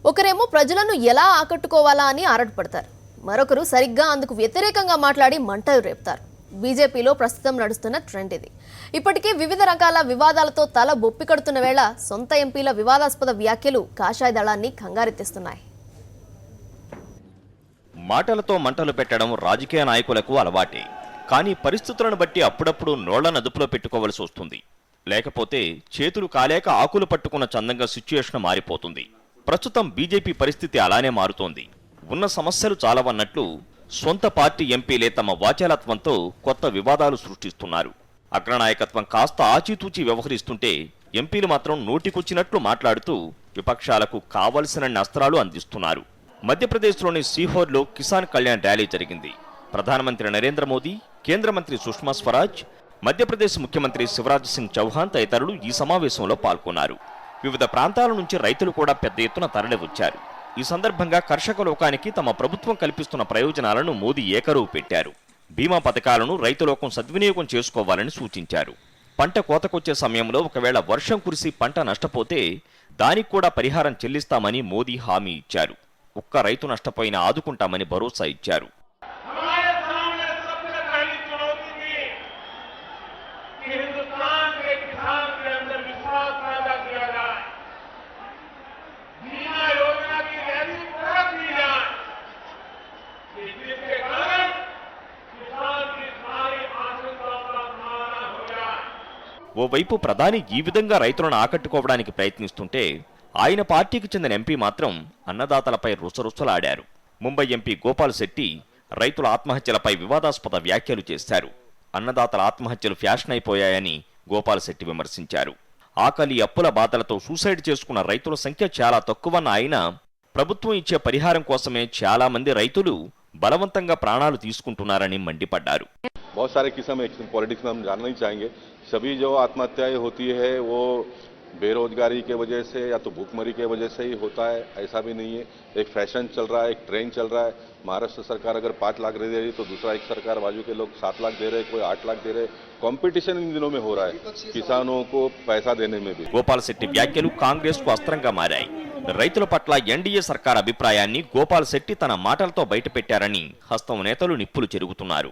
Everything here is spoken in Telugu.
ఒకరేమో ప్రజలను ఎలా ఆకట్టుకోవాలా అని ఆరాటపడతారు, మరొకరు సరిగ్గా అందుకు వ్యతిరేకంగా మాట్లాడి మంటలు రేపుతారు. బీజేపీలో ప్రస్తుతం నడుస్తున్న ట్రెండ్ ఇది. ఇప్పటికే వివిధ రకాల వివాదాలతో తల బొప్పి కడుతున్న వేళ సొంత ఎంపీల వివాదాస్పద వ్యాఖ్యలు కాషాయ దళాన్ని కంగారెత్తిస్తున్నాయి. మాటలతో మంటలు పెట్టడం రాజకీయ నాయకులకు అలవాటే. కానీ పరిస్థితులను బట్టి అప్పుడప్పుడు నోళ్లను అదుపులో పెట్టుకోవలసి వస్తుంది. లేకపోతే చేతులు కాలేక ఆకులు పట్టుకున్న చందంగా సిచ్యుయేషన్ మారిపోతుంది. ప్రస్తుతం బీజేపీ పరిస్థితి అలానే మారుతోంది. ఉన్న సమస్యలు చాలవన్నట్లు సొంత పార్టీ ఎంపీలే తమ వాచాలత్వంతో కొత్త వివాదాలు సృష్టిస్తున్నారు. అగ్రనాయకత్వం కాస్త ఆచితూచి వ్యవహరిస్తుంటే ఎంపీలు మాత్రం నోటికొచ్చినట్లు మాట్లాడుతూ విపక్షాలకు కావలసిన అస్త్రాలు అందిస్తున్నారు. మధ్యప్రదేశ్లోని సీహోర్లో కిసాన్ కళ్యాణ్ ర్యాలీ జరిగింది. ప్రధానమంత్రి నరేంద్ర మోదీ, కేంద్ర మంత్రి సుష్మా స్వరాజ్, మధ్యప్రదేశ్ ముఖ్యమంత్రి శివరాజ్ సింగ్ చౌహాన్ తదితరులు ఈ సమావేశంలో పాల్గొన్నారు. వివిధ ప్రాంతాల నుంచి రైతులు కూడా పెద్ద ఎత్తున తరలివచ్చారు. ఈ సందర్భంగా కర్షక లోకానికి తమ ప్రభుత్వం కల్పిస్తున్న ప్రయోజనాలను మోదీ ఏకరువు పెట్టారు. బీమా పథకాలను రైతులోకం సద్వినియోగం చేసుకోవాలని సూచించారు. పంట కోతకొచ్చే సమయంలో ఒకవేళ వర్షం కురిసి పంట నష్టపోతే దానికి కూడా పరిహారం చెల్లిస్తామని మోదీ హామీ ఇచ్చారు. ఒక్క రైతు నష్టపోయినా ఆదుకుంటామని భరోసా ఇచ్చారు. ఓవైపు ప్రధాని ఈ విధంగా రైతులను ఆకట్టుకోవడానికి ప్రయత్నిస్తుంటే ఆయన పార్టీకి చెందిన ఎంపీ మాత్రం అన్నదాతలపై రుసరుసలాడారు. ముంబై ఎంపీ గోపాల్ శెట్టి రైతుల ఆత్మహత్యలపై వివాదాస్పద వ్యాఖ్యలు చేశారు. అన్నదాతల ఆత్మహత్యలు ఫ్యాషన్ అయిపోయాయని గోపాల్ శెట్టి విమర్శించారు. ఆకలి అప్పుల బాధలతో సూసైడ్ చేసుకున్న రైతుల సంఖ్య చాలా తక్కువన్న ఆయన ప్రభుత్వం ఇచ్చే పరిహారం కోసమే చాలా మంది రైతులు బలవంతంగా ప్రాణాలు తీసుకుంటున్నారని మండిపడ్డారు. बहुत सारे किस्म पॉलिटिक्स में हम जानना ही चाहेंगे. सभी जो आत्महत्याएं होती है वो बेरोजगारी के वजह से या तो भूखमरी के वजह से ही होता है, ऐसा भी नहीं है. एक फैशन चल रहा है, एक ट्रेंड चल रहा है. महाराष्ट्र सरकार अगर 5 लाख दे रही तो दूसरा एक सरकार बाजू के लोग 7 लाख दे रहे, कोई 8 लाख दे रहे. कंपटीशन इन दिनों में हो रहा है किसानों को पैसा देने में भी. గోపాల్ శెట్టి వ్యాఖ్యలు కాంగ్రెస్ కు అస్త్రంగా మారాయి. రైతుల పట్ల ఎన్డీఏ సర్కార్ అభిప్రాయాన్ని గోపాల్ శెట్టి తన మాటలతో బయటపెట్టారని హస్తం నేతలు నిప్పులు చెరుగుతున్నారు.